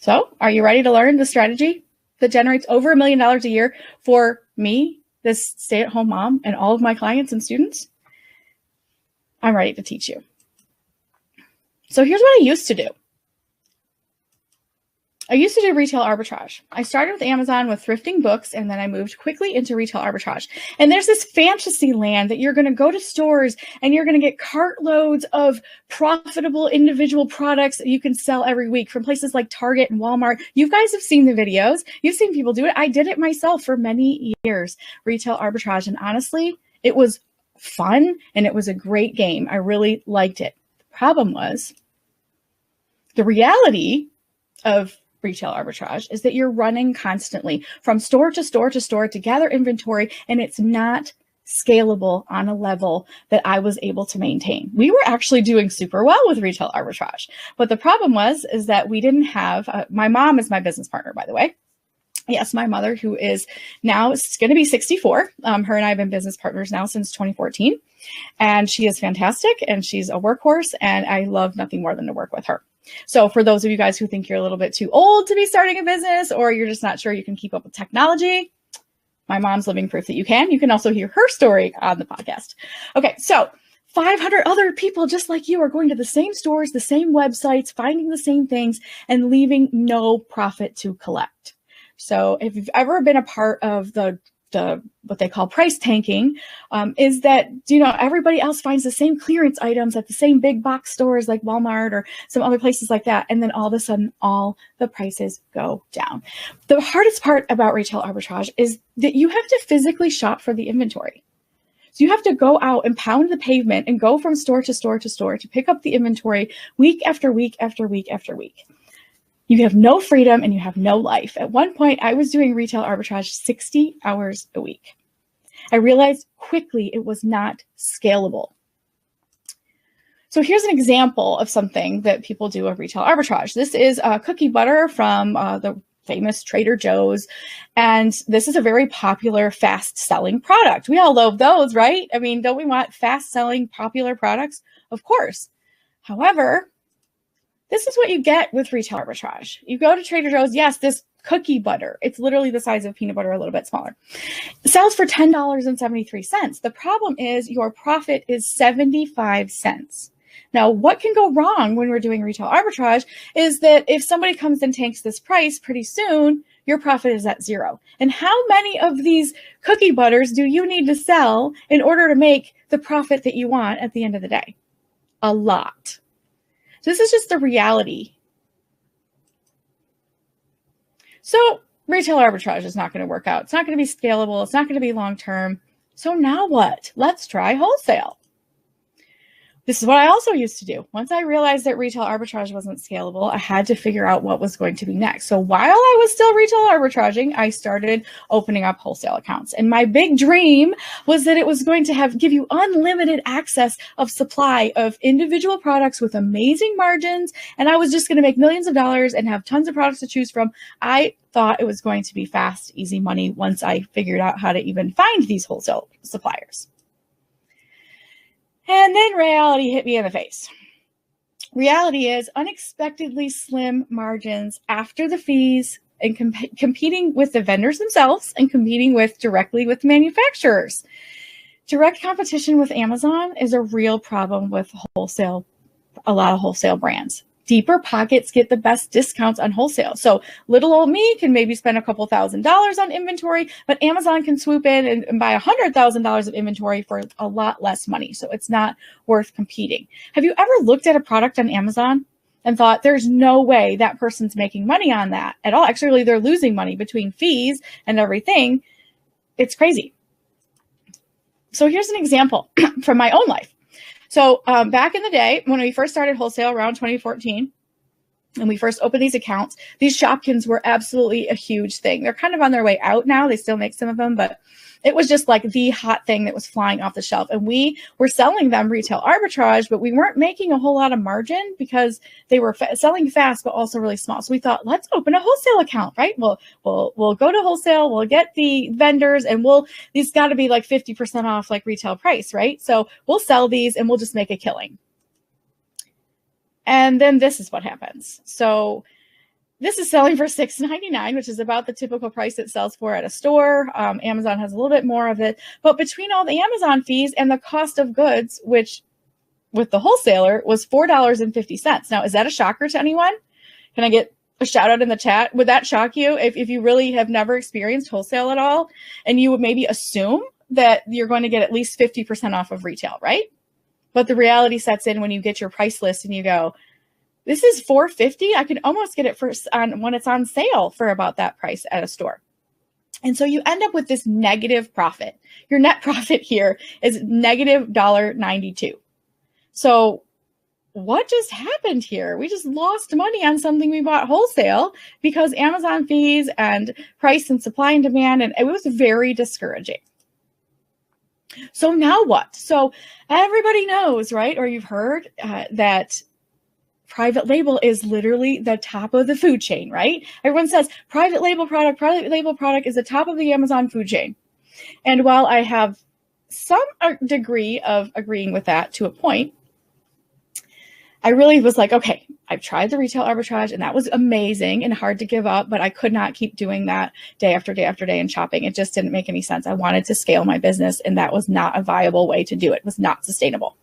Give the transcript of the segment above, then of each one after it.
So are you ready to learn the strategy that generates over $1 million a year for me, this stay-at-home mom, and all of my clients and students? I'm ready to teach you. So here's what I used to do. I used to do retail arbitrage. I started with Amazon with thrifting books, and then I moved quickly into retail arbitrage. And there's this fantasy land that you're going to go to stores and you're going to get cartloads of profitable individual products that you can sell every week from places like Target and Walmart. You guys have seen the videos. You've seen people do it. I did it myself for many years, retail arbitrage. And honestly, it was fun and it was a great game. I really liked it. The problem was the reality of retail arbitrage is that you're running constantly from store to store to store to gather inventory, and it's not scalable on a level that I was able to maintain. We were actually doing super well with retail arbitrage, but the problem is that we didn't have, my mom is my business partner, by the way. Yes, my mother, who is now going to be 64. Her and I have been business partners now since 2014, and she is fantastic, and she's a workhorse, and I love nothing more than to work with her. So for those of you guys who think you're a little bit too old to be starting a business, or you're just not sure you can keep up with technology, my mom's living proof that you can. You can also hear her story on the podcast. Okay, so 500 other people just like you are going to the same stores, the same websites, finding the same things, and leaving no profit to collect. So if you've ever been a part of the what they call price tanking, is that, everybody else finds the same clearance items at the same big box stores like Walmart or some other places like that. And then all of a sudden, all the prices go down. The hardest part about retail arbitrage is that you have to physically shop for the inventory. So you have to go out and pound the pavement and go from store to store to store to pick up the inventory week after week after week after week. You have no freedom and you have no life. At one point, I was doing retail arbitrage 60 hours a week. I realized quickly it was not scalable. So here's an example of something that people do of retail arbitrage. This is cookie butter from the famous Trader Joe's. And this is a very popular, fast-selling product. We all love those, right? I mean, don't we want fast-selling, popular products? Of course. However, this is what you get with retail arbitrage. You go to Trader Joe's, yes, this cookie butter, it's literally the size of peanut butter, a little bit smaller. It sells for $10.73. The problem is your profit is 75 cents. Now, what can go wrong when we're doing retail arbitrage is that if somebody comes and takes this price pretty soon, your profit is at zero. And how many of these cookie butters do you need to sell in order to make the profit that you want at the end of the day? A lot. So this is just the reality. So retail arbitrage is not going to work out. It's not going to be scalable. It's not going to be long-term. So now what? Let's try wholesale. This is what I also used to do. Once I realized that retail arbitrage wasn't scalable, I had to figure out what was going to be next. So while I was still retail arbitraging, I started opening up wholesale accounts. And my big dream was that it was going to give you unlimited access of supply of individual products with amazing margins. And I was just going to make millions of dollars and have tons of products to choose from. I thought it was going to be fast, easy money once I figured out how to even find these wholesale suppliers. And then reality hit me in the face. Reality is unexpectedly slim margins after the fees and competing with the vendors themselves and competing directly with manufacturers. Direct competition with Amazon is a real problem with wholesale, a lot of wholesale brands. Deeper pockets get the best discounts on wholesale. So little old me can maybe spend a couple $1,000s on inventory, but Amazon can swoop in and buy $100,000 of inventory for a lot less money. So it's not worth competing. Have you ever looked at a product on Amazon and thought there's no way that person's making money on that at all? Actually, they're losing money between fees and everything. It's crazy. So here's an example from my own life. So back in the day, when we first started wholesale around 2014, and we first opened these accounts, these Shopkins were absolutely a huge thing. They're kind of on their way out now. They still make some of them, but it was just like the hot thing that was flying off the shelf. And we were selling them retail arbitrage, but we weren't making a whole lot of margin because they were selling fast, but also really small. So we thought, let's open a wholesale account, right? We'll go to wholesale, we'll get the vendors, and these got to be like 50% off like retail price, right? So we'll sell these and we'll just make a killing. And then this is what happens. So This is selling for $6.99, which is about the typical price it sells for at a store. Amazon has a little bit more of it, but between all the Amazon fees and the cost of goods, which with the wholesaler was $4.50. Now, is that a shocker to anyone? Can I get a shout out in the chat? Would that shock you if you really have never experienced wholesale at all, and you would maybe assume that you're going to get at least 50% off of retail, right? But the reality sets in when you get your price list and you go, this is $4.50. I can almost get it when it's on sale for about that price at a store. And so you end up with this negative profit. Your net profit here is negative $1.92. So what just happened here? We just lost money on something we bought wholesale because Amazon fees and price and supply and demand, and it was very discouraging. So now what? So everybody knows, right? Or you've heard that private label is literally the top of the food chain, right? Everyone says private label product is the top of the Amazon food chain. And while I have some degree of agreeing with that to a point, I really was like, okay, I've tried the retail arbitrage and that was amazing and hard to give up, but I could not keep doing that day after day after day and shopping. It just didn't make any sense. I wanted to scale my business and that was not a viable way to do it. It was not sustainable.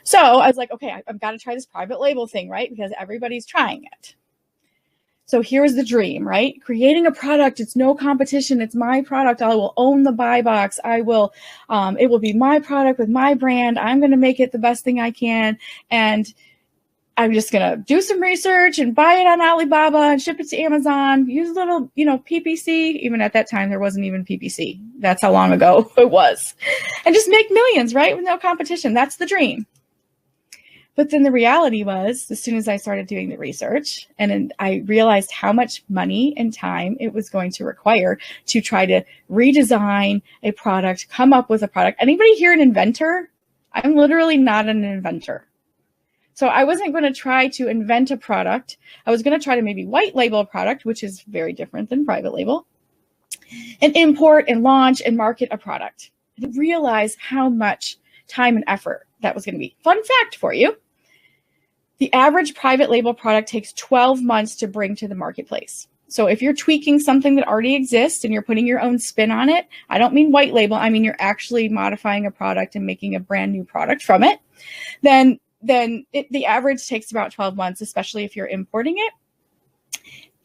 So I was like, okay, I've got to try this private label thing, right? Because everybody's trying it. So here's the dream, right? Creating a product. It's no competition. It's my product. I will own the buy box. it will be my product with my brand. I'm going to make it the best thing I can. And I'm just going to do some research and buy it on Alibaba and ship it to Amazon, use a little, PPC. Even at that time, there wasn't even PPC. That's how long ago it was. And just make millions, right? With no competition. That's the dream. But then the reality was, as soon as I started doing the research and I realized how much money and time it was going to require to try to redesign a product, come up with a product. Anybody here an inventor? I'm literally not an inventor. So I wasn't going to try to invent a product. I was going to try to maybe white label a product, which is very different than private label, and import and launch and market a product. And realize how much time and effort that was going to be. Fun fact for you. The average private label product takes 12 months to bring to the marketplace. So if you're tweaking something that already exists and you're putting your own spin on it, I don't mean white label, I mean you're actually modifying a product and making a brand new product from it, then the average takes about 12 months, especially if you're importing it,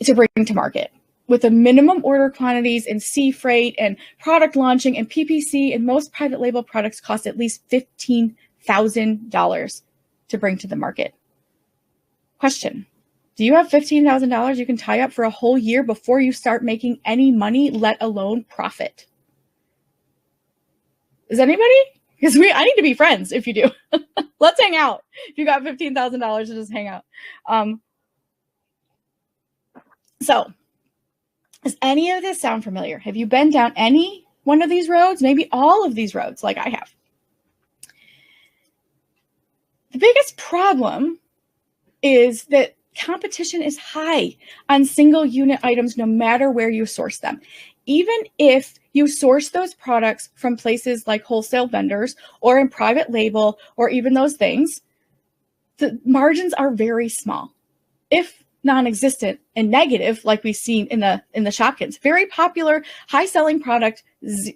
to bring to market. With a minimum order quantities and sea freight and product launching and PPC, and most private label products cost at least $15,000 to bring to the market. Question: do you have $15,000 you can tie up for a whole year before you start making any money, let alone profit? Is anybody? Because I need to be friends if you do. Let's hang out. If you got $15,000 to just hang out. So does any of this sound familiar? Have you been down any one of these roads? Maybe all of these roads like I have. The biggest problem is that competition is high on single unit items, no matter where you source them. Even if you source those products from places like wholesale vendors or in private label or even those things, the margins are very small, if non-existent and negative, like we've seen in the Shopkins. Very popular, high-selling product,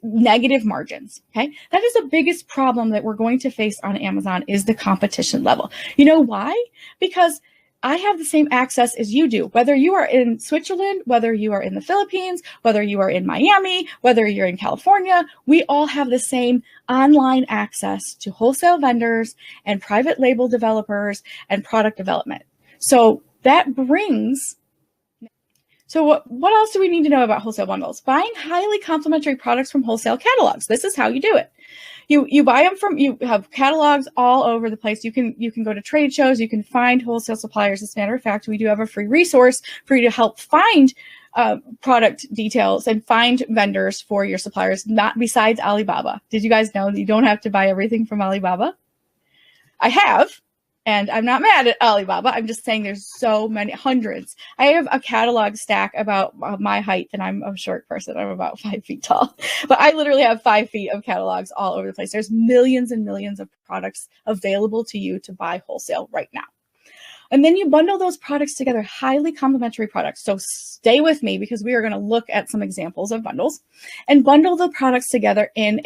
negative margins. Okay, that is the biggest problem that we're going to face on Amazon is the competition level. You know why? Because I have the same access as you do, whether you are in Switzerland, whether you are in the Philippines, whether you are in Miami, whether you're in California, we all have the same online access to wholesale vendors and private label developers and product development. So that brings, so what else do we need to know about wholesale bundles? Buying highly complementary products from wholesale catalogs. This is how you do it. You buy them from, you have catalogs all over the place. You can go to trade shows. You can find wholesale suppliers. As a matter of fact, we do have a free resource for you to help find product details and find vendors for your suppliers, not besides Alibaba. Did you guys know that you don't have to buy everything from Alibaba? I have. And I'm not mad at Alibaba. I'm just saying there's so many, hundreds. I have a catalog stack about my height, and I'm a short person. I'm about 5 feet tall. But I literally have 5 feet of catalogs all over the place. There's millions and millions of products available to you to buy wholesale right now. And then you bundle those products together, highly complementary products. So stay with me because we are going to look at some examples of bundles and bundle the products together in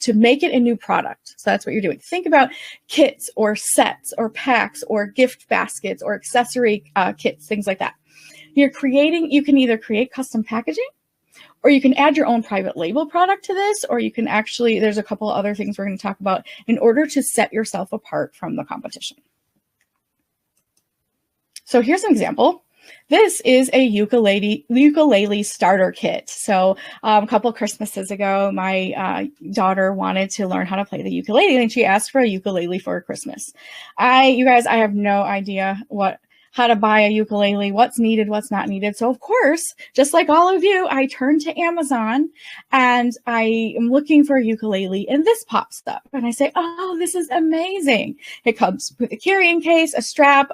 to make it a new product. So that's what you're doing. Think about kits or sets or packs or gift baskets or accessory kits, things like that. You can either create custom packaging, or you can add your own private label product to this, or you can actually, there's a couple of other things we're going to talk about in order to set yourself apart from the competition. So here's an example. This is a ukulele starter kit. So a couple Christmases ago, my daughter wanted to learn how to play the ukulele, and she asked for a ukulele for Christmas. You guys, I have no idea how to buy a ukulele, what's needed, what's not needed. So of course, just like all of you, I turned to Amazon and I am looking for a ukulele, and this pops up and I say, oh, this is amazing. It comes with a carrying case, a strap.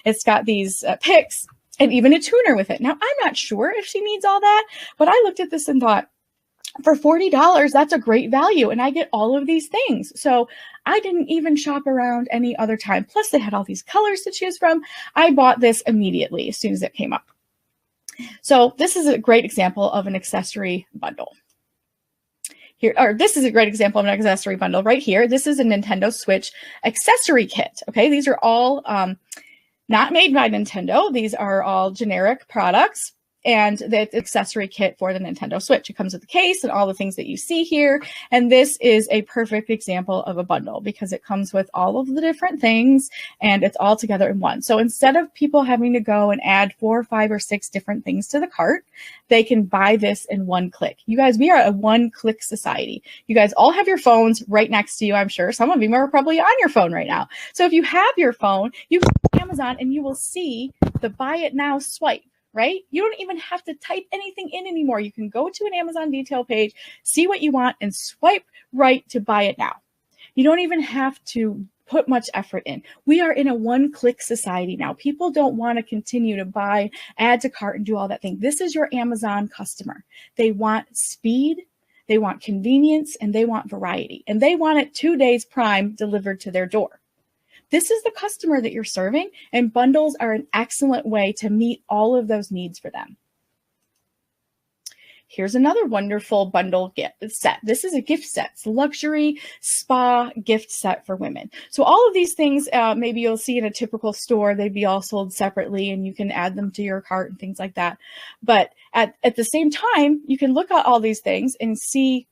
It's got these picks and even a tuner with it. Now, I'm not sure if she needs all that, but I looked at this and thought, for $40, that's a great value, and I get all of these things. So I didn't even shop around any other time. Plus, they had all these colors to choose from. I bought this immediately as soon as it came up. So this is a great example of an accessory bundle. This is a great example of an accessory bundle right here. This is a Nintendo Switch accessory kit. Okay, these are all not made by Nintendo. These are all generic products. And the accessory kit for the Nintendo Switch. It comes with the case and all the things that you see here. And this is a perfect example of a bundle because it comes with all of the different things and it's all together in one. So instead of people having to go and add 4, 5, or 6 different things to the cart, they can buy this in one click. You guys, we are a one-click society. You guys all have your phones right next to you, I'm sure. Some of you are probably on your phone right now. So if you have your phone, you can go to Amazon and you will see the buy it now swipe. Right? You don't even have to type anything in anymore. You can go to an Amazon detail page, see what you want, and swipe right to buy it now. You don't even have to put much effort in. We are in a one-click society now. People don't want to continue to buy, add to cart, and do all that thing. This is your Amazon customer. They want speed, they want convenience, and they want variety. And they want it 2 days prime delivered to their door. This is the customer that you're serving, and bundles are an excellent way to meet all of those needs for them. Here's another wonderful bundle gift set. This is a gift set. It's a luxury spa gift set for women. So all of these things, maybe you'll see in a typical store, they'd be all sold separately and you can add them to your cart and things like that. But at the same time, you can look at all these things and see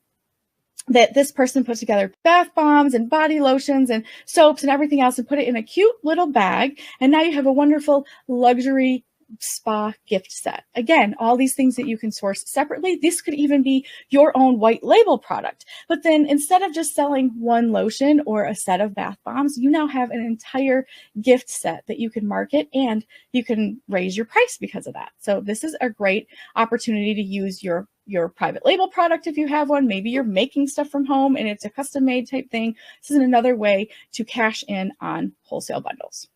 that this person put together bath bombs and body lotions and soaps and everything else and put it in a cute little bag. And now you have a wonderful luxury spa gift set. Again, all these things that you can source separately. This could even be your own white label product. But then instead of just selling one lotion or a set of bath bombs, you now have an entire gift set that you can market, and you can raise your price because of that. So this is a great opportunity to use your private label product if you have one. Maybe you're making stuff from home and it's a custom made type thing. This is another way to cash in on wholesale bundles.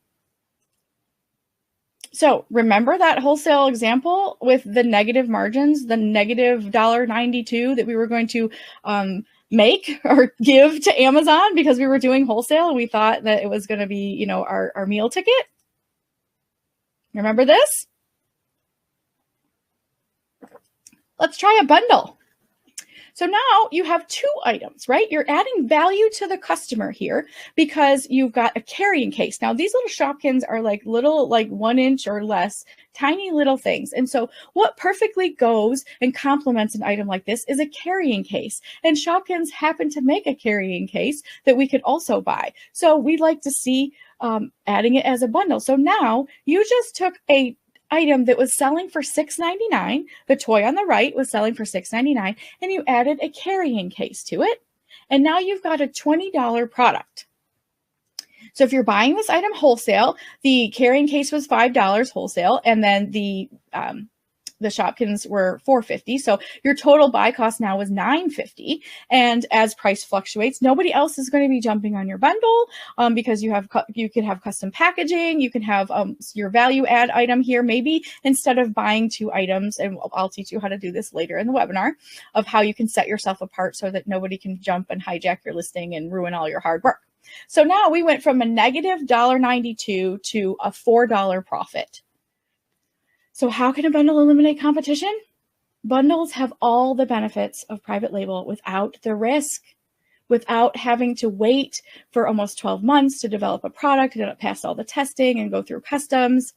So remember that wholesale example with the negative margins, the negative $1.92 that we were going to make or give to Amazon because we were doing wholesale and we thought that it was going to be, you know, our meal ticket. Remember this? Let's try a bundle. So now you have 2 items, right? You're adding value to the customer here because you've got a carrying case. Now these little Shopkins are like little, like 1 inch or less, tiny little things. And so what perfectly goes and complements an item like this is a carrying case. And Shopkins happen to make a carrying case that we could also buy. So we'd like to see adding it as a bundle. So now you just took a item that was selling for $6.99, the toy on the right was selling for $6.99, and you added a carrying case to it. And now you've got a $20 product. So if you're buying this item wholesale, the carrying case was $5 wholesale, and then the Shopkins were $4.50. So your total buy cost now is $9.50. And as price fluctuates, nobody else is going to be jumping on your bundle because you could have custom packaging. You can have your value add item here. Maybe instead of buying 2 items, and I'll teach you how to do this later in the webinar of how you can set yourself apart so that nobody can jump and hijack your listing and ruin all your hard work. So now we went from a negative $1.92 to a $4 profit. So how can a bundle eliminate competition? Bundles have all the benefits of private label without the risk, without having to wait for almost 12 months to develop a product and pass all the testing and go through customs.